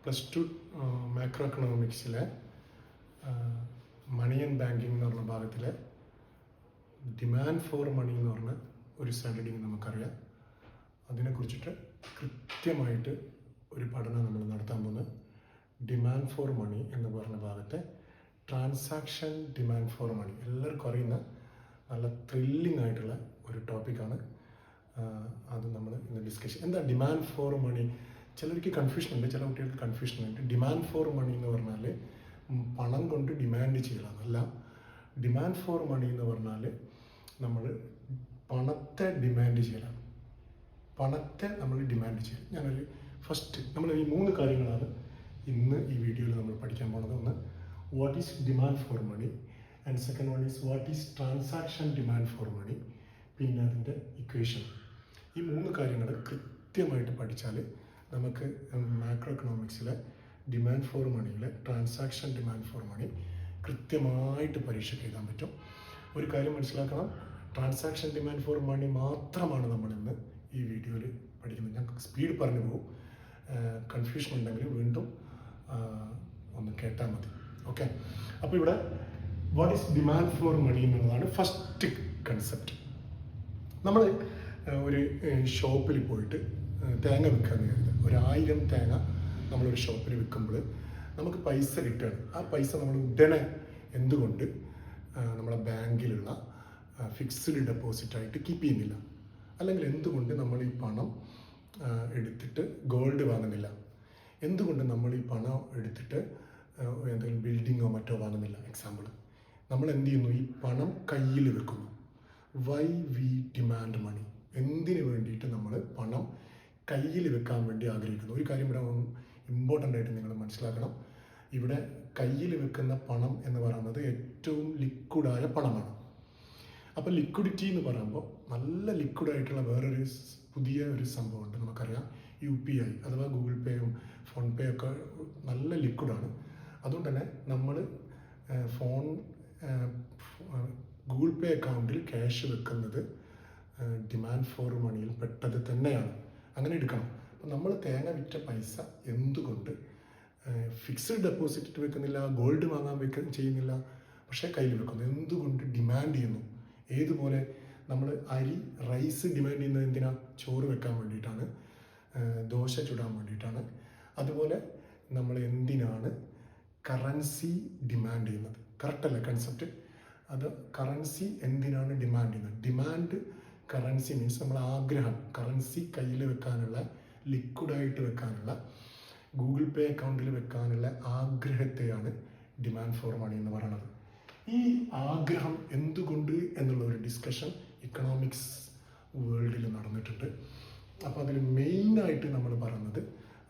+2 macro എക്കണോമിക്സിലെ money and banking എന്ന് പറഞ്ഞ ഭാഗത്തിലെ demand for money എന്ന് പറഞ്ഞ ഒരു സ്റ്റഡിങ് നമുക്കറിയാം. അതിനെക്കുറിച്ചിട്ട് കൃത്യമായിട്ട് ഒരു പഠനം നമ്മൾ നടത്താൻ പോകുന്നത് ഡിമാൻഡ് ഫോർ മണി എന്ന് പറഞ്ഞ ഭാഗത്തെ ട്രാൻസാക്ഷൻ ഡിമാൻഡ് ഫോർ മണി. എല്ലാവർക്കും അറിയുന്ന നല്ല ത്രില്ലിംഗ് ആയിട്ടുള്ള ഒരു ടോപ്പിക്കാണ്. അത് നമ്മൾ ഇന്ന് ഡിസ്കസ് എന്താ ഡിമാൻഡ് ഫോർ മണി. ചിലർക്ക് കൺഫ്യൂഷൻ ഉണ്ട്, ചില കുട്ടികൾക്ക് കൺഫ്യൂഷൻ ഉണ്ട്. ഡിമാൻഡ് ഫോർ മണി എന്ന് പറഞ്ഞാൽ പണം കൊണ്ട് ഡിമാൻഡ് ചെയ്യലാന്നല്ല. ഡിമാൻഡ് ഫോർ മണി എന്ന് പറഞ്ഞാൽ നമ്മൾ പണത്തെ ഡിമാൻഡ് ചെയ്യലാണ്. പണത്തെ നമ്മൾ ഡിമാൻഡ് ചെയ്യൽ. ഞാനൊരു ഫസ്റ്റ് നമ്മൾ ഈ 3 കാര്യങ്ങളാണ് ഇന്ന് ഈ വീഡിയോയിൽ നമ്മൾ പഠിക്കാൻ പോകുന്നത്. ഒന്ന്, what is demand for money, and second one is what is transaction demand for money, പിന്നെ അതിൻ്റെ ഇക്വേഷൻ. ഈ 3 കാര്യങ്ങൾ കൃത്യമായിട്ട് പഠിച്ചാൽ നമുക്ക് മാക്രോ എക്കണോമിക്സിലെ ഡിമാൻഡ് ഫോർ മണിയിലെ ട്രാൻസാക്ഷൻ ഡിമാൻഡ് ഫോർ മണി കൃത്യമായിട്ട് പരീക്ഷയ്ക്ക് എഴുതാൻ പറ്റും. ഒരു കാര്യം മനസ്സിലാക്കണം, ട്രാൻസാക്ഷൻ ഡിമാൻഡ് ഫോർ മണി മാത്രമാണ് നമ്മളിന്ന് ഈ വീഡിയോയിൽ പഠിക്കുന്നത്. ഞാൻ സ്പീഡ് പറഞ്ഞു പോകും, കൺഫ്യൂഷൻ ഉണ്ടെങ്കിൽ വീണ്ടും ഒന്ന് കേട്ടാൽ മതി. ഓക്കെ, അപ്പോൾ ഇവിടെ what is demand for money എന്നുള്ളതാണ് ഫസ്റ്റ് കൺസെപ്റ്റ്. നമ്മൾ ഒരു ഷോപ്പിൽ പോയിട്ട് തേങ്ങ വിൽക്കാമെന്ന് കരുതുക. 1000 തേങ്ങ നമ്മളൊരു ഷോപ്പിൽ വിൽക്കുമ്പോൾ നമുക്ക് പൈസ കിട്ടുകയാണ്. ആ പൈസ നമ്മൾ ഉടനെ എന്തുകൊണ്ട് നമ്മളെ ബാങ്കിലുള്ള ഫിക്സ്ഡ് ഡെപ്പോസിറ്റായിട്ട് കീപ്പ് ചെയ്യുന്നില്ല? അല്ലെങ്കിൽ എന്തുകൊണ്ട് നമ്മൾ ഈ പണം എടുത്തിട്ട് ഗോൾഡ് വാങ്ങുന്നില്ല? എന്തുകൊണ്ട് നമ്മൾ ഈ പണം എടുത്തിട്ട് എന്തെങ്കിലും ബിൽഡിങ്ങോ മറ്റോ വാങ്ങുന്നില്ല? എക്സാമ്പിൾ, നമ്മൾ എന്ത് ചെയ്യുന്നു? ഈ പണം കയ്യിൽ വെക്കുന്നു. വൈ വി ഡിമാൻഡ് മണി? എന്തിനു വേണ്ടിയിട്ട് നമ്മൾ പണം കയ്യിൽ വെക്കാൻ വേണ്ടി ആഗ്രഹിക്കുന്നു? ഒരു കാര്യം ഇവിടെ ഇമ്പോർട്ടൻ്റ് ആയിട്ട് നിങ്ങൾ മനസ്സിലാക്കണം. ഇവിടെ കയ്യിൽ വെക്കുന്ന പണം എന്ന് പറയുന്നത് ഏറ്റവും ലിക്വിഡായ പണമാണ്. അപ്പോൾ ലിക്വിഡിറ്റി എന്ന് പറയുമ്പോൾ നല്ല ലിക്വിഡായിട്ടുള്ള വേറൊരു പുതിയ ഒരു സംഭവമുണ്ട്. നമുക്കറിയാം, UPI അഥവാ ഗൂഗിൾ പേയും ഫോൺ പേ ഒക്കെ നല്ല ലിക്വിഡാണ്. അതുകൊണ്ട് തന്നെ നമ്മൾ ഗൂഗിൾ പേ അക്കൗണ്ടിൽ ക്യാഷ് വെക്കുന്നത് ഡിമാൻഡ് ഫോർ മണിയിൽ പെട്ടത് തന്നെയാണ്. അങ്ങനെ എടുക്കണം. അപ്പം നമ്മൾ തേങ്ങ വിറ്റ പൈസ എന്തുകൊണ്ട് ഫിക്സ്ഡ് ഡെപ്പോസിറ്റ് വെക്കുന്നില്ല, ഗോൾഡ് വാങ്ങാൻ ചെയ്യുന്നില്ല, പക്ഷേ കയ്യിൽ വെക്കുന്നു? എന്തുകൊണ്ട് ഡിമാൻഡ് ചെയ്യുന്നു? ഏതുപോലെ നമ്മൾ റൈസ് ഡിമാൻഡ് ചെയ്യുന്നത് എന്തിനാ? ചോറ് വെക്കാൻ വേണ്ടിയിട്ടാണ്, ദോശ ചുടാൻ വേണ്ടിയിട്ടാണ്. അതുപോലെ നമ്മൾ എന്തിനാണ് കറൻസി ഡിമാൻഡ് ചെയ്യുന്നത്? കറക്റ്റല്ലേ കൺസെപ്റ്റ്? അത് കറൻസി എന്തിനാണ് ഡിമാൻഡ് ചെയ്യുന്നത്? ഡിമാൻഡ് കറൻസി മീൻസ് നമ്മൾ ആഗ്രഹം, കറൻസി കയ്യിൽ വെക്കാനുള്ള, ലിക്വിഡായിട്ട് വെക്കാനുള്ള, ഗൂഗിൾ പേ അക്കൗണ്ടിൽ വെക്കാനുള്ള ആഗ്രഹത്തെയാണ് ഡിമാൻഡ് ഫോർ മണി എന്ന് പറയുന്നത്. ഈ ആഗ്രഹം എന്തുകൊണ്ട് എന്നുള്ള ഒരു ഡിസ്കഷൻ ഇക്കണോമിക്സ് വേൾഡിൽ നടന്നിട്ടുണ്ട്. അപ്പോൾ അതിൽ മെയിനായിട്ട് നമ്മൾ പറയുന്നത്,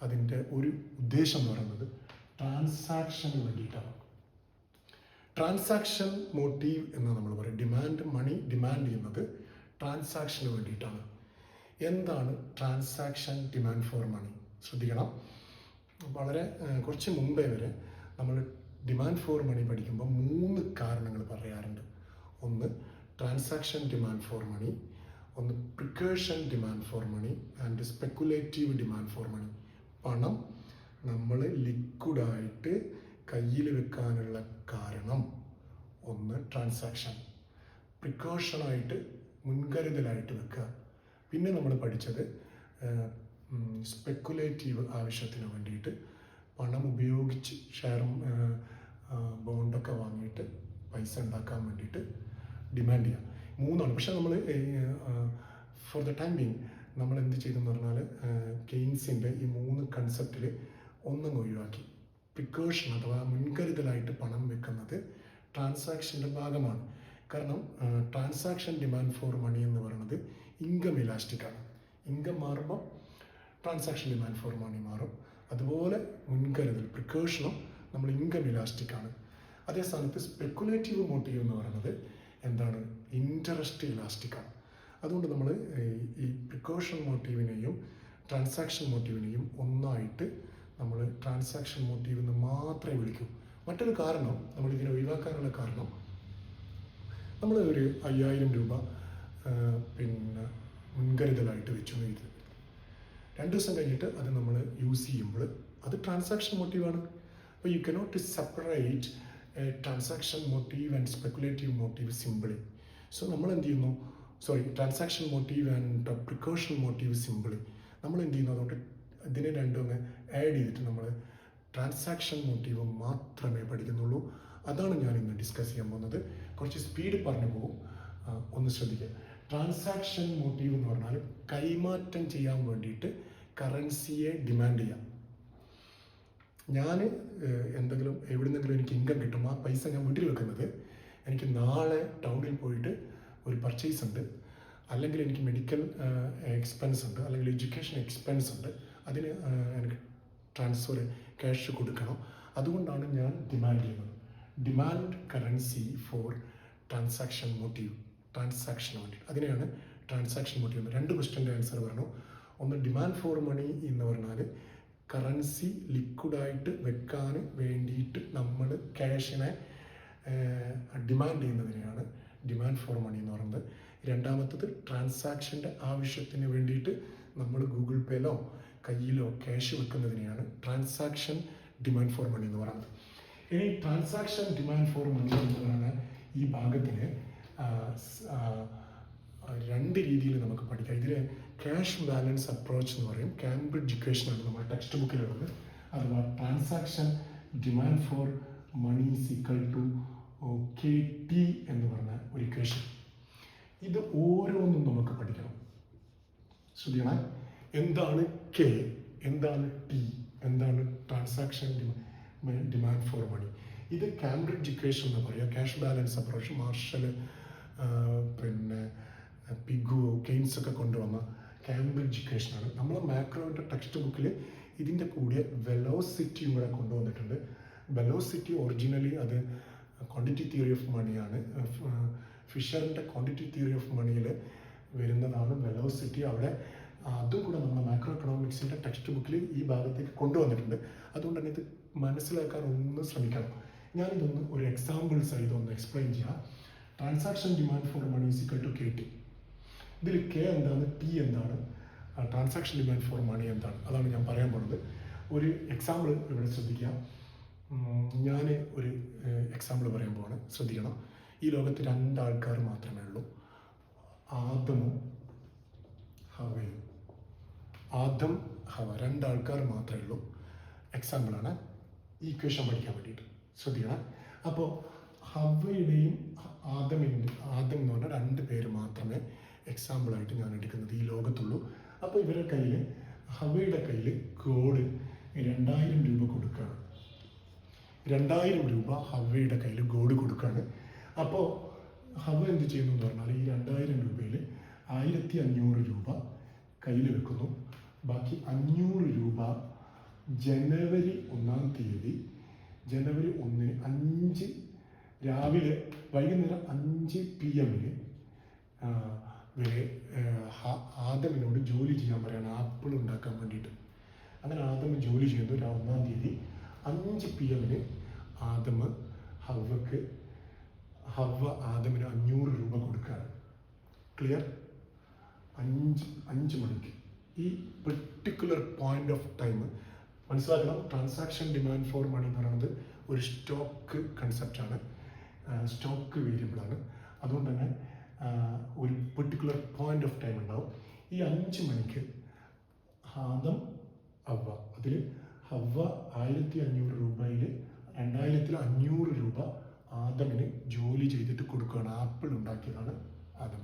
അതിൻ്റെ ഒരു ഉദ്ദേശം എന്ന് പറയുന്നത് ട്രാൻസാക്ഷന് വേണ്ടിയിട്ടാണ്. ട്രാൻസാക്ഷൻ മോട്ടീവ് എന്ന് നമ്മൾ പറയും. മണി ഡിമാൻഡ് ചെയ്യുന്നത് ട്രാൻസാക്ഷന് വേണ്ടിയിട്ടാണ്. എന്താണ് ട്രാൻസാക്ഷൻ ഡിമാൻഡ് ഫോർ മണി? ശ്രദ്ധിക്കണം. വളരെ കുറച്ച് മുമ്പേ വരെ നമ്മൾ ഡിമാൻഡ് ഫോർ മണി പഠിക്കുമ്പോൾ 3 കാരണങ്ങൾ പറയാറുണ്ട്. ഒന്ന്, ട്രാൻസാക്ഷൻ ഡിമാൻഡ് ഫോർ മണി, ഒന്ന് precaution demand for money, and speculative demand for money. പണം നമ്മൾ ലിക്വിഡായിട്ട് കയ്യിൽ വെക്കാനുള്ള കാരണം ഒന്ന് ട്രാൻസാക്ഷൻ, പ്രിക്കോഷനായിട്ട് മുൻകരുതലായിട്ട് വെക്കുക. പിന്നെ നമ്മൾ പഠിച്ചത് സ്പെക്കുലേറ്റീവ് ആവശ്യത്തിന് വേണ്ടിയിട്ട് പണം ഉപയോഗിച്ച് ഷെയറും ബോണ്ടൊക്കെ വാങ്ങിയിട്ട് പൈസ ഉണ്ടാക്കാൻ വേണ്ടിയിട്ട് ഡിമാൻഡ് ചെയ്യാം. 3ആണ്. പക്ഷെ നമ്മൾ ഫോർ ദ ടൈം ബീങ് നമ്മൾ എന്ത് ചെയ്തെന്ന് പറഞ്ഞാൽ കെയ്ൻസിൻ്റെ ഈ 3 കൺസെപ്റ്റിൽ ഒന്നങ്ങ് ഒഴിവാക്കി. പ്രിക്കോഷൻ അഥവാ മുൻകരുതലായിട്ട് പണം വെക്കുന്നത് ട്രാൻസാക്ഷൻ്റെ ഭാഗമാണ്. കാരണം ട്രാൻസാക്ഷൻ ഡിമാൻഡ് ഫോർ മണി എന്ന് പറയുന്നത് ഇൻകം ഇലാസ്റ്റിക്കാണ്. ഇൻകം മാറുമ്പോൾ ട്രാൻസാക്ഷൻ ഡിമാൻഡ് ഫോർ മണി മാറും. അതുപോലെ മുൻകരുതൽ, പ്രിക്കോഷനും നമ്മൾ ഇൻകം ഇലാസ്റ്റിക്കാണ്. അതേ സ്ഥാനത്ത് സ്പെക്കുലേറ്റീവ് മോട്ടീവ് എന്ന് പറയുന്നത് എന്താണ്? ഇൻട്രസ്റ്റ് ഇലാസ്റ്റിക്കാണ്. അതുകൊണ്ട് നമ്മൾ ഈ പ്രിക്കോഷൻ മോട്ടീവിനെയും ട്രാൻസാക്ഷൻ മോട്ടീവിനെയും ഒന്നായിട്ട് നമ്മൾ ട്രാൻസാക്ഷൻ മോട്ടീവ് എന്ന് മാത്രമേ വിളിക്കൂ. മറ്റൊരു കാരണം, നമ്മളിതിനെ ഒഴിവാക്കാനുള്ള കാരണം, നമ്മൾ ഒരു 5000 രൂപ പിന്നെ മുൻകരുതലായിട്ട് വെച്ചു എന്ന് കരുതുക. 2 ദിവസം കഴിഞ്ഞിട്ട് അത് നമ്മൾ യൂസ് ചെയ്യുമ്പോൾ അത് ട്രാൻസാക്ഷൻ മോട്ടീവാണ്. അപ്പോൾ you cannot separate transaction motive and speculative motive simply. So നമ്മൾ എന്ത് ചെയ്യുന്നു, transaction motive and precaution motive simply. നമ്മൾ എന്ത് ചെയ്യുന്നു, അതുകൊണ്ട് ഇതിനെ രണ്ടും അങ്ങ് ആഡ് ചെയ്തിട്ട് നമ്മൾ ട്രാൻസാക്ഷൻ മോട്ടീവ് മാത്രമേ പഠിക്കുന്നുള്ളൂ. അതാണ് ഞാൻ ഇന്ന് ഡിസ്കസ് ചെയ്യാൻ പോകുന്നത്. കുറച്ച് സ്പീഡ് പറഞ്ഞു പോകും, ഒന്ന് ശ്രദ്ധിക്കുക. ട്രാൻസാക്ഷൻ മോട്ടീവ് എന്ന് പറഞ്ഞാൽ കൈമാറ്റം ചെയ്യാൻ വേണ്ടിയിട്ട് കറൻസിയെ ഡിമാൻഡ് ചെയ്യാം. ഞാൻ എന്തെങ്കിലും എവിടുന്നെങ്കിലും എനിക്ക് ഇൻകം കിട്ടും, ആ പൈസ ഞാൻ വീട്ടിൽ വെക്കുന്നത്, എനിക്ക് നാളെ ടൗണിൽ പോയിട്ട് ഒരു പർച്ചേസ് ഉണ്ട്, അല്ലെങ്കിൽ എനിക്ക് മെഡിക്കൽ എക്സ്പെൻസ് ഉണ്ട്, അല്ലെങ്കിൽ എഡ്യൂക്കേഷൻ എക്സ്പെൻസ് ഉണ്ട്, അതിന് എനിക്ക് ട്രാൻസ്ഫർ ക്യാഷ് കൊടുക്കണം. അതുകൊണ്ടാണ് ഞാൻ ഡിമാൻഡ് ചെയ്യുന്നത്. Demand currency for transaction motive. അതിനെയാണ് ട്രാൻസാക്ഷൻ മോട്ടീവ്. 2 ക്വസ്റ്റ്യൻ്റെ ആൻസർ പറഞ്ഞു. ഒന്ന്, ഡിമാൻഡ് ഫോർ മണി എന്ന് പറഞ്ഞാൽ കറൻസി ലിക്വിഡായിട്ട് വെക്കാൻ വേണ്ടിയിട്ട് നമ്മൾ ക്യാഷിനെ ഡിമാൻഡ് ചെയ്യുന്നതിനെയാണ് ഡിമാൻഡ് ഫോർ മണി എന്ന് പറയുന്നത്. രണ്ടാമത്തത്, ട്രാൻസാക്ഷൻ്റെ ആവശ്യത്തിന് വേണ്ടിയിട്ട് നമ്മൾ ഗൂഗിൾ പേയിലോ കയ്യിലോ ക്യാഷ് വെക്കുന്നതിനെയാണ് ട്രാൻസാക്ഷൻ ഡിമാൻഡ് ഫോർ മണി എന്ന് പറയുന്നത്. ഇനി ട്രാൻസാക്ഷൻ ഡിമാൻഡ് ഫോർ മണി എന്ന് പറയുന്ന ഈ ഭാഗത്തിന് 2 രീതിയിൽ നമുക്ക് പഠിക്കാം. ഇതിൽ ക്യാഷ് ബാലൻസ് അപ്രോച്ച് എന്ന് പറയും. കാംബ്രിഡ്ജ് ഇക്വേഷനാണ് നമ്മുടെ ടെക്സ്റ്റ് ബുക്കിലുള്ളത്. അഥവാ transaction demand for money is equal to KT എന്ന് പറഞ്ഞ ഒരു ഇക്വേഷൻ. ഇത് ഓരോന്നും നമുക്ക് പഠിക്കണം. ശ്രദ്ധിക്കണം, എന്താണ് K, എന്താണ് T, എന്താണ് ട്രാൻസാക്ഷൻ ഡിമാൻഡ് ഫോർ മണി. ഇത് കാംബ്രിഡ്ജ് ഇക്വേഷൻ എന്ന് പറയുക. ക്യാഷ് ബാലൻസ് അപ്രോച്ച് മാർഷൽ, പിന്നെ പിഗു, കെയ്ൻസ് ഒക്കെ കൊണ്ടുവന്ന കാംബ്രിഡ്ജ് ഇക്വേഷനാണ്. നമ്മൾ മാക്രോയുടെ ടെക്സ്റ്റ് ബുക്കിൽ ഇതിൻ്റെ കൂടെ വെലോസിറ്റിയും കൂടെ കൊണ്ടുവന്നിട്ടുണ്ട്. വെലോസിറ്റി ഒറിജിനലി അത് ക്വാണ്ടിറ്റി തിയറി ഓഫ് മണിയാണ്. ഫിഷറിൻ്റെ ക്വാണ്ടിറ്റി തിയറി ഓഫ് മണിയിൽ വരുന്നതാണ് വെലോസിറ്റി. അവിടെ അതും കൂടെ നമ്മൾ മാക്രോ എക്കണോമിക്സിൻ്റെ ടെക്സ്റ്റ് ബുക്കിൽ ഈ ഭാഗത്തേക്ക് കൊണ്ടുവന്നിട്ടുണ്ട്. അതുകൊണ്ട് തന്നെ ഇത് മനസ്സിലാക്കാൻ ഒന്ന് ശ്രമിക്കണം. ഞാനിതൊന്ന് ഒരു എക്സാമ്പിൾ സഹിതം ഒന്ന് എക്സ്പ്ലെയിൻ ചെയ്യാം. Transaction demand for money is equal to KT. ഇതിൽ K എന്താണ്, T എന്താണ്, ട്രാൻസാക്ഷൻ ഡിമാൻഡ് ഫോർ മണി എന്താണ്, അതാണ് ഞാൻ പറയാൻ പോകുന്നത്. ഒരു എക്സാമ്പിൾ ഇവിടെ ശ്രദ്ധിക്കാം. ഞാൻ ഒരു എക്സാമ്പിൾ പറയാൻ പോവാണ്, ശ്രദ്ധിക്കണം. ഈ ലോകത്ത് 2 ആൾക്കാർ മാത്രമേ ഉള്ളൂ, ആദമും ഹവയും. ആദം, ഹവ 2 ആൾക്കാർ മാത്രമേ ഉള്ളൂ. എക്സാമ്പിളാണ്, ഈ ഇക്വേഷൻ പഠിക്കാൻ വേണ്ടിയിട്ട് ശ്രദ്ധിക്കണം. അപ്പോൾ ഹവയുടെയും ആദം എന്ന് പറഞ്ഞാൽ 2 പേര് മാത്രമേ എക്സാമ്പിളായിട്ട് ഞാൻ എടുക്കുന്നത് ഈ ലോകത്തുള്ളൂ. അപ്പോൾ ഇവരുടെ കയ്യിൽ, ഹവയുടെ കയ്യിൽ ഗോഡ് 2000 രൂപ കൊടുക്കുകയാണ്. 2000 രൂപ ഹവയുടെ കയ്യിൽ ഗോഡ് കൊടുക്കുകയാണ്. അപ്പോൾ ഹവ എന്ത് ചെയ്യുന്നു എന്ന് പറഞ്ഞാൽ ഈ 2000 രൂപയിൽ 1500 രൂപ കയ്യിൽ വെക്കുന്നു. ബാക്കി 500 രൂപ ജനുവരി 1-ാം തീയതി, ജനുവരി 1-ന് 5 രാവിലെ വൈകുന്നേരം 5 PM വരെ ആദമിനോട് ജോലി ചെയ്യാൻ പറയാണ്, ആപ്പിൾ ഉണ്ടാക്കാൻ വേണ്ടിയിട്ട്. അങ്ങനെ ആദം ജോലി ചെയ്യുന്നു. 1-ാം തീയതി 5 PM ആദം ഹവ ആദമിന് 500 രൂപ കൊടുക്കുകയാണ്. ക്ലിയർ? 5 മണിക്ക് ഈ പെർട്ടിക്കുലർ പോയിന്റ് ഓഫ് ടൈം മനസ്സിലാക്കണം. ട്രാൻസാക്ഷൻ ഡിമാൻഡ് ഫോർ മണി എന്ന് പറയുന്നത് ഒരു സ്റ്റോക്ക് കൺസെപ്റ്റാണ്, സ്റ്റോക്ക് വേരിയബിളാണ്. അതുകൊണ്ട് തന്നെ ഒരു പെർട്ടിക്കുലർ പോയിന്റ് ഓഫ് ടൈം ഉണ്ടാവും. ഈ 5 മണിക്ക് ആദം ഹവ, അതിൽ ഹവ 1500 രൂപയിൽ 2500 രൂപ ആദമിന് ജോലി ചെയ്തിട്ട് കൊടുക്കുകയാണ്. ആപ്പിൾ ഉണ്ടാക്കിയതാണ് ആദം.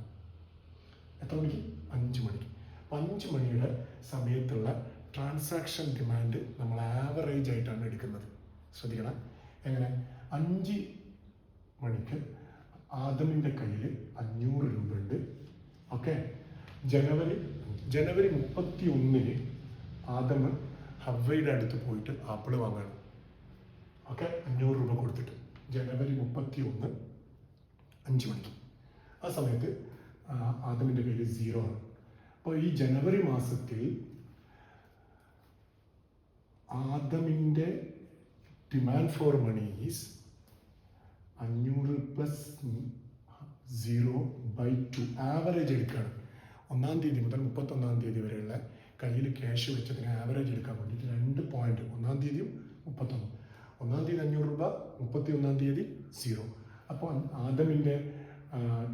എത്ര മണിക്ക്? 5 മണിക്ക്. 5 മണിയുടെ സമയത്തുള്ള ട്രാൻസാക്ഷൻ ഡിമാൻഡ് നമ്മൾ ആവറേജ് ആയിട്ടാണ് എടുക്കുന്നത്. ശ്രദ്ധിക്കണം. എങ്ങനെ? 5 മണിക്ക് ആദമിൻ്റെ കയ്യിൽ 500 രൂപ ഉണ്ട്. ഓക്കെ. ജനുവരി 31-ന് ആദം ഹവയുടെ അടുത്ത് പോയിട്ട് ആപ്പിൾ വാങ്ങണം. ഓക്കെ, 500 രൂപ കൊടുത്തിട്ട് ജനുവരി 31 5 മണിക്ക്. ആ സമയത്ത് ആദമിൻ്റെ കയ്യിൽ 0 ആണ്. അപ്പോൾ ഈ ജനുവരി മാസത്തിൽ ആദമിൻ്റെ demand for money is 500 + 0/2. Average എടുക്കുകയാണ്. 1-ാം തീയതി മുതൽ 31-ാം തീയതി വരെയുള്ള കയ്യിൽ ക്യാഷ് വെച്ചതിന് ആവറേജ് എടുക്കാൻ വേണ്ടിയിട്ട് 2 പോയിന്റ്, 1-ാം തീയതിയും 31. 1-ാം തീയതി 500 രൂപ, 31-ാം തീയതി 0. അപ്പോൾ ആദമിൻ്റെ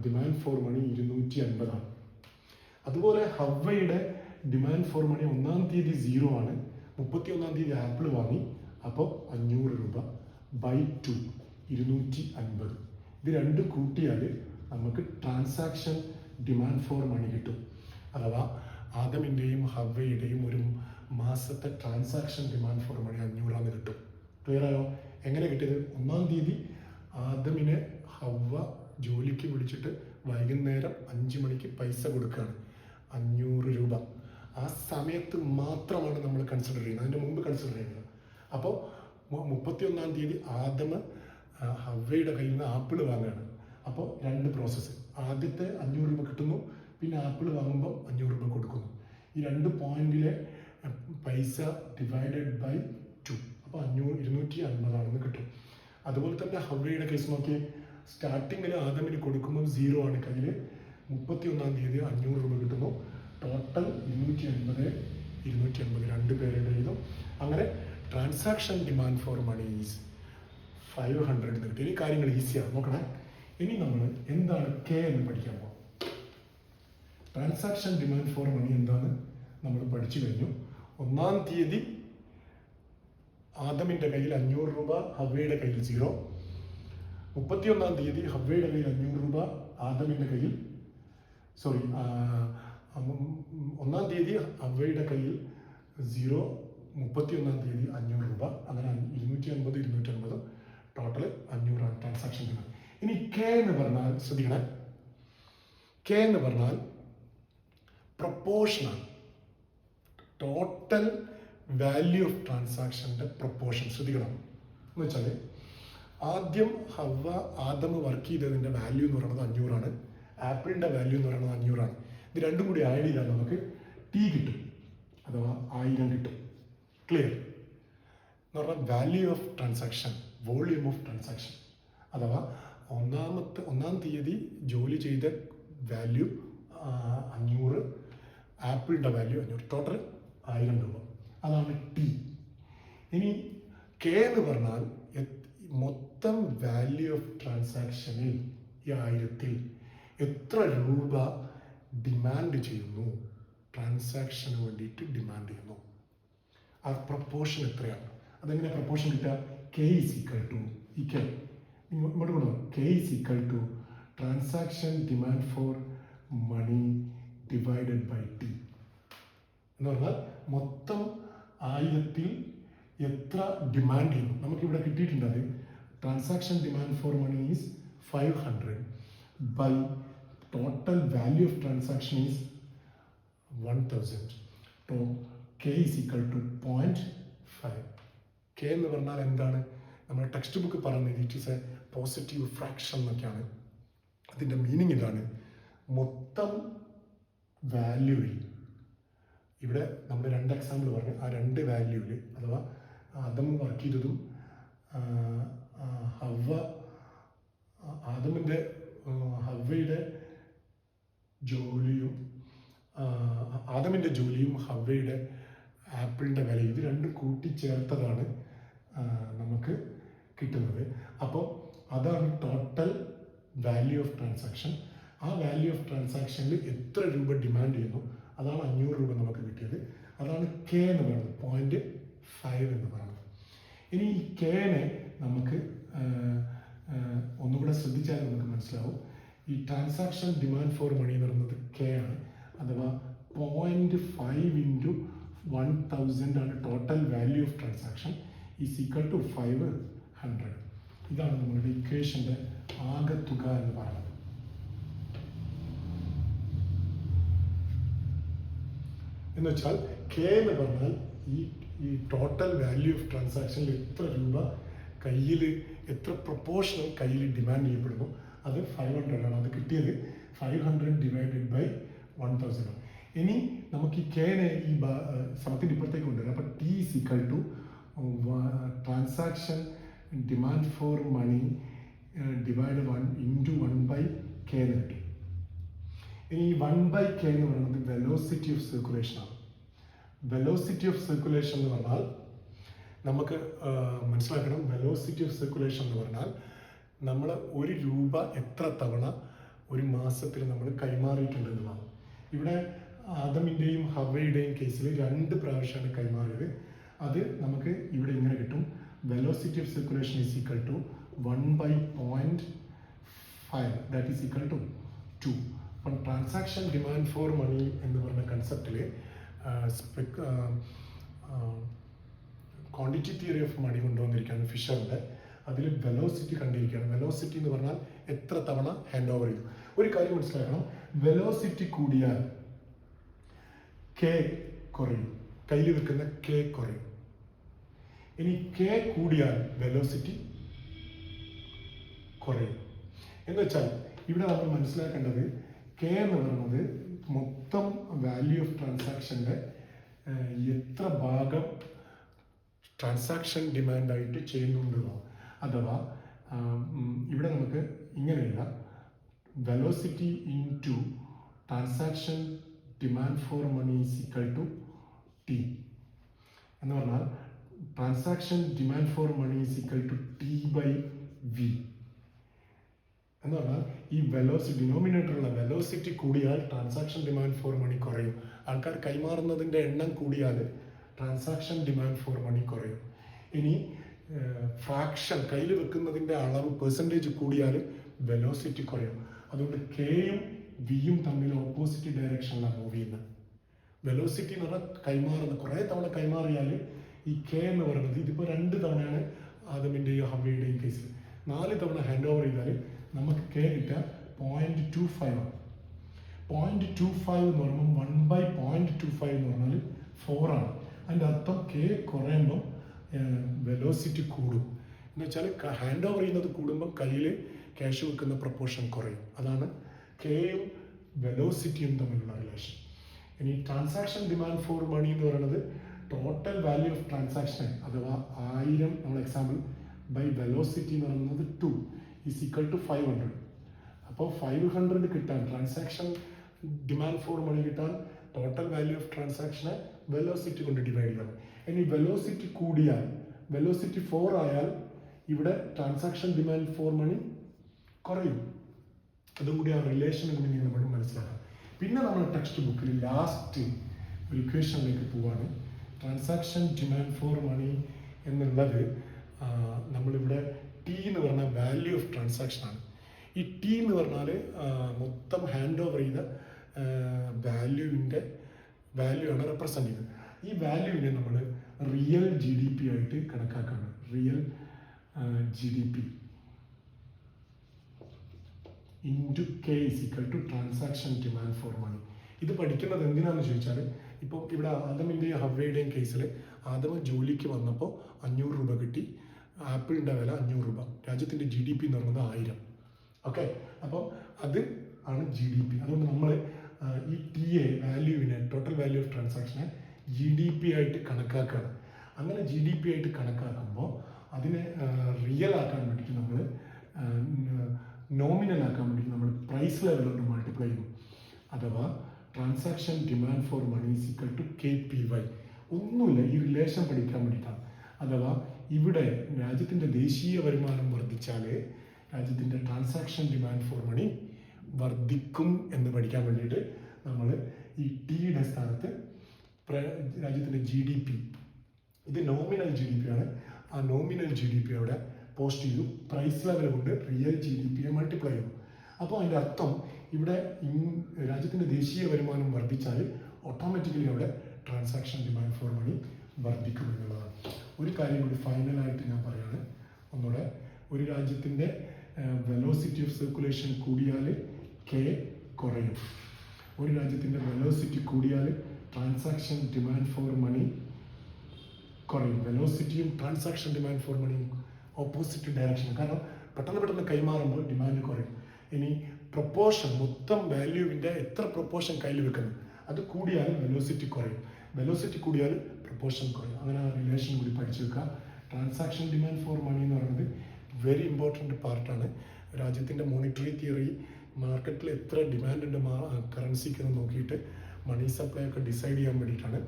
ഡിമാൻഡ് ഫോർ മണി 250 ആണ്. അതുപോലെ ഹവ്വയുടെ ഡിമാൻഡ് ഫോർ മണി 1-ാം തീയതി 0 ആണ്, 31-ാം തീയതി ആപ്പിൾ വാങ്ങി, അപ്പോൾ 500 രൂപ ബൈ 2 250. ഇത് രണ്ടും കൂട്ടിയാൽ നമുക്ക് ട്രാൻസാക്ഷൻ ഡിമാൻഡ് ഫോർ മണി കിട്ടും. അഥവാ ആദമിൻ്റെയും ഹവ്വയുടെയും ഒരു മാസത്തെ ട്രാൻസാക്ഷൻ ഡിമാൻഡ് ഫോർ മണി 500 കിട്ടും. ക്ലിയർ ആയോ? എങ്ങനെ കിട്ടിയത്? 1-ാം തീയതി ആദമിനെ ഹവ്വ ജോലിക്ക് വിളിച്ചിട്ട് വൈകുന്നേരം 5 മണിക്ക് പൈസ കൊടുക്കുകയാണ്, 500 രൂപ. ആ സമയത്ത് മാത്രമാണ് നമ്മൾ കൺസിഡർ ചെയ്യുന്നത്, അതിൻ്റെ മുമ്പ് കൺസിഡർ ചെയ്യുന്നത്. അപ്പോൾ 31-ാം തീയതി ആദമ് ഹവ്വയുടെ കയ്യിൽ നിന്ന് ആപ്പിൾ വാങ്ങുകയാണ്. അപ്പോൾ 2 പ്രോസസ്സ്. ആദ്യത്തെ 500 രൂപ കിട്ടുന്നു, പിന്നെ ആപ്പിൾ വാങ്ങുമ്പോൾ 500 രൂപ കൊടുക്കുന്നു. ഈ 2 പോയിന്റിലെ പൈസ ഡിവൈഡഡ് ബൈ 2, അപ്പോൾ 250 ആണെന്ന് കിട്ടും. അതുപോലെ തന്നെ ഹവ്വയുടെ കേസ് നോക്കി, സ്റ്റാർട്ടിങ്ങിൽ ആദമിന് കൊടുക്കുമ്പോൾ 0 ആണ് കയ്യിൽ, 31-ാം തീയതി 500 രൂപ കിട്ടുന്നു, ടോട്ടൽ 250 2 പേരുടെ എഴുതും. അങ്ങനെ transaction demand for money is 500 കിട്ടും. ഈ കാര്യങ്ങൾ ഈസിയാണ്, നോക്കണേ. ഇനി നമ്മൾ എന്താണ് കെ എന്ന് പഠിക്കാൻ പോകും. ട്രാൻസാക്ഷൻ ഡിമാൻഡ് ഫോർ മണി എന്താണ് നമ്മൾ പഠിച്ചു കഴിഞ്ഞു. 1-ാം തീയതി ആദമിൻ്റെ കയ്യിൽ 500 രൂപ, ഹവ്വയുടെ കയ്യിൽ 0. 31-ാം തീയതി ഹവ്വയുടെ കയ്യിൽ 500 രൂപ, ആദമിൻ്റെ കയ്യിൽ 1-ാം തീയതി ഹവ്വയുടെ കയ്യിൽ 0, 31-ാം തീയതി 500 രൂപ. അങ്ങനെ 250 ടോട്ടൽ 500 ആണ് ട്രാൻസാക്ഷൻ ഡിമാൻഡ്. ഇനി കെ എന്ന് പറഞ്ഞാൽ ശ്രദ്ധിക്കണം, കെ എന്ന് പറഞ്ഞാൽ പ്രൊപ്പോർഷനാണ്, ടോട്ടൽ വാല്യൂ ഓഫ് ട്രാൻസാക്ഷൻ്റെ പ്രൊപ്പോർഷൻ. ശ്രദ്ധിക്കണം എന്ന് വെച്ചാൽ ആദ്യം ഹവ്വ ആദം വർക്ക് ചെയ്തതിൻ്റെ വാല്യൂ എന്ന് പറയുന്നത് 500 ആണ്, ആപ്പിളിൻ്റെ വാല്യൂ എന്ന് പറയുന്നത് 500 ആണ്. ഇത് രണ്ടും കൂടി ആഡ് ചെയ്താൽ നമുക്ക് ടി കിട്ടും, അഥവാ 1000 കിട്ടും. ക്ലിയർ എന്ന് പറഞ്ഞാൽ value of transaction, volume of transaction. അഥവാ 1-ാം തീയതി ജോലി ചെയ്ത വാല്യൂ 500, ആപ്പിളിൻ്റെ വാല്യൂ 500, ടോട്ടൽ 1000 രൂപ. അതാണ് ടി. ഇനി കെ എന്ന് പറഞ്ഞാൽ മൊത്തം വാല്യൂ ഓഫ് ട്രാൻസാക്ഷനിൽ ഈ 1000-ൽ എത്ര രൂപ ഡിമാൻഡ് ചെയ്യുന്നു, ട്രാൻസാക്ഷന് വേണ്ടിയിട്ട് ഡിമാൻഡ് ചെയ്യുന്നു, ആ പ്രപ്പോർഷൻ എത്രയാണ്. അതെങ്ങനെ പ്രപ്പോർഷൻ കിട്ടുക? കെ ഈസ് ഈക്വൽ ടു ഈ കെ ഇങ്ങോട്ട് കൊണ്ടുപോകും. K is equal to transaction demand for money divided by T എന്ന് പറഞ്ഞാൽ മൊത്തം 1000-ൽ എത്ര ഡിമാൻഡ് ചെയ്യുന്നു. നമുക്കിവിടെ കിട്ടിയിട്ടുണ്ട്, അത് transaction demand for money is 500 by total value of transaction is 1000. ടോ K is equal to 0.5. K എന്ന് പറഞ്ഞാൽ എന്താണ്? നമ്മുടെ ടെക്സ്റ്റ് ബുക്ക് പറയുന്നത് it is a positive fraction എന്നൊക്കെയാണ്. അതിൻ്റെ മീനിങ് ഇതാണ്, മൊത്തം വാല്യൂവിൽ, ഇവിടെ നമ്മൾ 2 എക്സാമ്പിൾ പറഞ്ഞു, ആ 2 വാല്യൂവിൽ അഥവാ ആദം വർക്ക് ചെയ്തതും ഹവ്വയുടെ ജോലിയും, ആദമിൻ്റെ ജോലിയും ഹവ്വയുടെ ആപ്പിളിൻ്റെ വില, ഇത് രണ്ടും കൂട്ടിച്ചേർത്തതാണ് നമുക്ക് കിട്ടുന്നത്. അപ്പോൾ അതാണ് ടോട്ടൽ വാല്യൂ ഓഫ് ട്രാൻസാക്ഷൻ. ആ വാല്യൂ ഓഫ് ട്രാൻസാക്ഷനിൽ എത്ര രൂപ ഡിമാൻഡ് ചെയ്യുന്നു, അതാണ് 500 രൂപ നമുക്ക് കിട്ടിയത്. അതാണ് കെ എന്ന് പറയുന്നത്, 0.5 എന്ന് പറയുന്നത്. ഇനി ഈ കെനെ നമുക്ക് ഒന്നുകൂടെ ശ്രദ്ധിച്ചാൽ നമുക്ക് മനസ്സിലാവും. ഈ ട്രാൻസാക്ഷൻ ഡിമാൻഡ് ഫോർ മണി എന്ന് പറയുന്നത് കെ ആണ്, അഥവാ 0.5 ഇൻറ്റു 1000 ആണ് total value of transaction is equal to 500. ഇതാണ് നമ്മളുടെ ഇക്വേഷൻ്റെ ആകെത്തുക എന്ന് പറയുന്നത്. എന്ന് വെച്ചാൽ കെ എന്ന് പറഞ്ഞാൽ ഈ ടോട്ടൽ വാല്യൂ ഓഫ് ട്രാൻസാക്ഷനിൽ എത്ര രൂപ കയ്യിൽ, എത്ര പ്രൊപ്പോർഷണൽ കയ്യിൽ ഡിമാൻഡ് ചെയ്യപ്പെടുന്നു, അത് 500 ആണ്. അത് കിട്ടിയത് 500 ഡിവൈഡഡ് ബൈ 1000 ആണ്. ഇനി നമുക്ക് ഈ കെനെ ഈ സമത്തിൻ്റെ ഇപ്പുറത്തേക്ക് കൊണ്ടുവരാം. അപ്പോൾ T is equal to transaction demand for money divide 1 into 1/k എന്ന് കിട്ടും. ഇനി ഈ 1/k എന്ന് പറയുന്നത് വെലോസിറ്റി ഓഫ് സർക്കുലേഷൻ ആണ്. വെലോസിറ്റി ഓഫ് സർക്കുലേഷൻ എന്ന് പറഞ്ഞാൽ നമുക്ക് മനസ്സിലാക്കണം. വെലോസിറ്റി ഓഫ് സർക്കുലേഷൻ എന്ന് പറഞ്ഞാൽ നമ്മൾ ഒരു രൂപ എത്ര തവണ ഒരു മാസത്തിൽ നമ്മൾ കൈമാറിയിട്ടുണ്ട് എന്നുള്ളതാണ്. ഇവിടെ ആദമിൻ്റെയും ഹവയുടെയും കേസിൽ 2 പ്രാവശ്യമാണ് കൈമാറിയത്. അത് നമുക്ക് ഇവിടെ ഇങ്ങനെ കിട്ടും. Velocity of circulation is equal to 1/0.5 that is equal to 2. അപ്പം ട്രാൻസാക്ഷൻ ഡിമാൻഡ് ഫോർ മണി എന്ന് പറഞ്ഞ കൺസെപ്റ്റിൽ ക്വാണ്ടിറ്റി തിയറി ഓഫ് മണി കൊണ്ടുവന്നിരിക്കുകയാണ് ഫിഷറിൻ്റെ. അതിൽ വെലോസിറ്റി കണ്ടിരിക്കുകയാണ്. വെലോസിറ്റി എന്ന് പറഞ്ഞാൽ എത്ര തവണ ഹാൻഡ് ഓവർ ചെയ്തു. ഒരു കാര്യം മനസ്സിലാക്കണം, വെലോസിറ്റി കൂടിയാൽ കെ കുറയും, കയ്യിൽ വെക്കുന്ന കെ കുറയും. ഇനി കെ കൂടിയാൽ വെലോസിറ്റി കുറയും. എന്ന് വെച്ചാൽ ഇവിടെ നമ്മൾ മനസ്സിലാക്കേണ്ടത് കെ എന്ന് പറയുന്നത് മൊത്തം വാല്യൂ ഓഫ് ട്രാൻസാക്ഷൻ്റെ എത്ര ഭാഗം ട്രാൻസാക്ഷൻ ഡിമാൻഡായിട്ട് ചെയ്യുന്നുണ്ടെന്നോ. അഥവാ ഇവിടെ നമുക്ക് ഇങ്ങനെയല്ല, velocity into transaction demand for money is equal to T എന്ന് പറഞ്ഞാൽ transaction demand for money is equal to T by V എന്ന് പറഞ്ഞാൽ ഈ വെലോസിറ്റി ഡിനോമിനേറ്ററുള്ള വെലോസിറ്റി കൂടിയാൽ ട്രാൻസാക്ഷൻ ഡിമാൻഡ് ഫോർ മണി കുറയും. ആൾക്കാർ കൈമാറുന്നതിൻ്റെ എണ്ണം കൂടിയാൽ ട്രാൻസാക്ഷൻ ഡിമാൻഡ് ഫോർ മണി കുറയും. ഇനി ഫ്രാക്ഷൻ കയ്യിൽ വെക്കുന്നതിൻ്റെ അളവ് പെർസെൻറ്റേജ് കൂടിയാൽ വെലോസിറ്റി കുറയും. അതുകൊണ്ട് കെയും വിയും തമ്മിൽ ഓപ്പോസിറ്റ് ഡയറക്ഷനിലാണ് മൂവ് ചെയ്യുന്നത്. വെലോസിറ്റി എന്ന് പറഞ്ഞാൽ കൈമാറുന്നത് കുറേ തവണ കൈമാറിയാൽ ഈ കെ എന്ന് പറയുന്നത് ഇതിപ്പോൾ 2 തവണയാണ് ആദമിൻ്റെയും ഹവയുടെയും കേസിൽ. 4 തവണ ഹാൻഡ് ഓവർ ചെയ്താൽ നമുക്ക് കെ കിട്ടുക 0.25 ആണ്. 0.25 എന്ന് പറയുമ്പോൾ 1/0.25 എന്ന് പറഞ്ഞാൽ 4 ആണ്. അതിൻ്റെ അർത്ഥം കെ കുറയുമ്പം വെലോസിറ്റി കൂടും. എന്ന് വെച്ചാൽ ഹാൻഡ് ഓവർ ചെയ്യുന്നത് കൂടുമ്പോൾ കയ്യിൽ ക്യാഷ് വെക്കുന്ന പ്രൊപ്പോർഷൻ കുറയും. അതാണ് കെയും വെലോസിറ്റിയും തമ്മിലുള്ള റിലേഷൻ. ഇനി ട്രാൻസാക്ഷൻ ഡിമാൻഡ് ഫോർ മണി എന്ന് പറയുന്നത് ടോട്ടൽ വാല്യൂ ഓഫ് ട്രാൻസാക്ഷൻ അഥവാ 1000 നമ്മൾ എക്സാമ്പിൾ ബൈ വെലോസിറ്റി എന്ന് പറയുന്നത് 2 ഈസ് ഈക്വൽ ടു 500. അപ്പോൾ 500 കിട്ടാൻ ട്രാൻസാക്ഷൻ ഡിമാൻഡ് ഫോർ മണി കിട്ടാൻ ടോട്ടൽ വാല്യൂ ഓഫ് ട്രാൻസാക്ഷനെ വെലോസിറ്റി കൊണ്ട് ഡിവൈഡ് ചെയ്യണം. ഇനി വെലോസിറ്റി കൂടിയാൽ വെലോസിറ്റി 4 ആയാൽ ഇവിടെ ട്രാൻസാക്ഷൻ ഡിമാൻഡ് ഫോർ മണി കുറയും. അതും കൂടി ആ റിലേഷനും കൂടി നമ്മൾ മനസ്സിലാക്കാം. പിന്നെ നമ്മൾ ടെക്സ്റ്റ് ബുക്കിൽ ലാസ്റ്റ് ഒരു ഇക്വേഷനിലേക്ക് പോവാണ്. ട്രാൻസാക്ഷൻ ഡിമാൻഡ് ഫോർ മണി എന്നുള്ളത് നമ്മളിവിടെ ടി എന്ന് പറഞ്ഞാൽ വാല്യൂ ഓഫ് ട്രാൻസാക്ഷൻ ആണ്. ഈ ടി എന്ന് പറഞ്ഞാൽ മൊത്തം ഹാൻഡ് ഓവർ ചെയ്ത വാല്യൂ ആണ് റെപ്രസെൻ്റ് ചെയ്തത്. ഈ വാല്യൂവിനെ നമ്മൾ റിയൽ ജി ഡി പി ആയിട്ട് കണക്കാക്കാണ്. Real G D P into K is equal to transaction demand for money. ഇത് പഠിക്കുന്നത് എന്തിനാണെന്ന് ചോദിച്ചാൽ ഇപ്പോൾ ഇവിടെ ആദമിൻ്റെയും ഹവയുടെയും കേസിൽ ആദമ ജോലിക്ക് വന്നപ്പോൾ 500 രൂപ കിട്ടി. ആപ്പിളിൻ്റെ വില 500 രൂപ. രാജ്യത്തിൻ്റെ ജി ഡി പി എന്ന് പറയുന്നത് 1000. ഓക്കെ, അപ്പോൾ അത് ആണ് ജി ഡി പി. അതുകൊണ്ട് നമ്മൾ ഈ ടി എ വാല്യൂവിനെ ടോട്ടൽ വാല്യൂ ഓഫ് ട്രാൻസാക്ഷനെ ജി ഡി പി ആയിട്ട് കണക്കാക്കുകയാണ്. അങ്ങനെ ജി ഡി പി ആയിട്ട് കണക്കാക്കുമ്പോൾ അതിനെ റിയൽ ആക്കാൻ വേണ്ടിയിട്ട് നമ്മൾ നോമിനൽ ആക്കാൻ വേണ്ടിയിട്ട് നമ്മൾ പ്രൈസ് ലെവൽ കൊണ്ട് മൾട്ടിപ്ലൈ ചെയ്യും. അഥവാ transaction demand for money is equal to KPY. ഒന്നുമില്ല, ഈ റിലേഷൻ പഠിക്കാൻ വേണ്ടിയിട്ടാണ്. അഥവാ ഇവിടെ രാജ്യത്തിൻ്റെ ദേശീയ വരുമാനം വർദ്ധിച്ചാൽ രാജ്യത്തിൻ്റെ ട്രാൻസാക്ഷൻ ഡിമാൻഡ് ഫോർ മണി വർദ്ധിക്കും എന്ന് പഠിക്കാൻ വേണ്ടിയിട്ട് നമ്മൾ ഈ ടിയുടെ സ്ഥാനത്ത് രാജ്യത്തിൻ്റെ ജി ഡി പി, ഇത് നോമിനൽ ജി ഡി പി ആണ്, ആ നോമിനൽ ജി ഡി പി അവിടെ പോസ്റ്റ് ചെയ്തു. പ്രൈസ് ലെവൽ കൊണ്ട് റിയൽ ജി ഡി പിയെ മൾട്ടിപ്ലൈ ചെയ്തു. അപ്പോൾ അതിൻ്റെ അർത്ഥം ഇവിടെ രാജ്യത്തിൻ്റെ ദേശീയ വരുമാനം വർദ്ധിച്ചാൽ ഓട്ടോമാറ്റിക്കലി അവിടെ ട്രാൻസാക്ഷൻ ഡിമാൻഡ് ഫോർ മണി വർദ്ധിക്കും എന്നുള്ളതാണ്. ഒരു കാര്യം കൂടി ഫൈനലായിട്ട് ഞാൻ പറയുകയാണ്. ഒന്നുകൂടെ, ഒരു രാജ്യത്തിൻ്റെ വെലോസിറ്റി ഓഫ് സർക്കുലേഷൻ കൂടിയാൽ കെ കുറയും. ഒരു രാജ്യത്തിൻ്റെ വെലോസിറ്റി കൂടിയാൽ ട്രാൻസാക്ഷൻ ഡിമാൻഡ് ഫോർ മണി കുറയും. വെലോസിറ്റിയും ട്രാൻസാക്ഷൻ ഡിമാൻഡ് ഫോർ മണിയും ഓപ്പോസിറ്റ് ഡയറക്ഷൻ. കാരണം പെട്ടെന്ന് കൈമാറുമ്പോൾ ഡിമാൻഡ് കുറയും. ഇനി പ്രൊപ്പോർഷൻ, മൊത്തം വാല്യൂവിൻ്റെ എത്ര പ്രൊപ്പോർഷൻ കയ്യിൽ വെക്കുന്നത് അത് കൂടിയാൽ വെലോസിറ്റി കുറയും. വെലോസിറ്റി കൂടിയാൽ പ്രൊപ്പോർഷൻ കുറയും. അങ്ങനെ ആ റിലേഷൻ കൂടി പഠിച്ചു വെക്കുക. ട്രാൻസാക്ഷൻ ഡിമാൻഡ് ഫോർ മണി എന്ന് പറയുന്നത് വെരി ഇമ്പോർട്ടൻ്റ് പാർട്ടാണ്. രാജ്യത്തിൻ്റെ മോണിറ്ററി തിയറി, മാർക്കറ്റിൽ എത്ര ഡിമാൻഡ് ഉണ്ട് കറൻസിക്ക് എന്ന് നോക്കിയിട്ട് മണി സപ്ലൈ ഒക്കെ ഡിസൈഡ് ചെയ്യാൻ വേണ്ടിയിട്ടാണ്.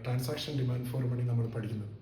ട്രാൻസാക്ഷൻ ഡിമാൻഡ് ഫോർ മണി നമ്മൾ പഠിക്കുന്നത്.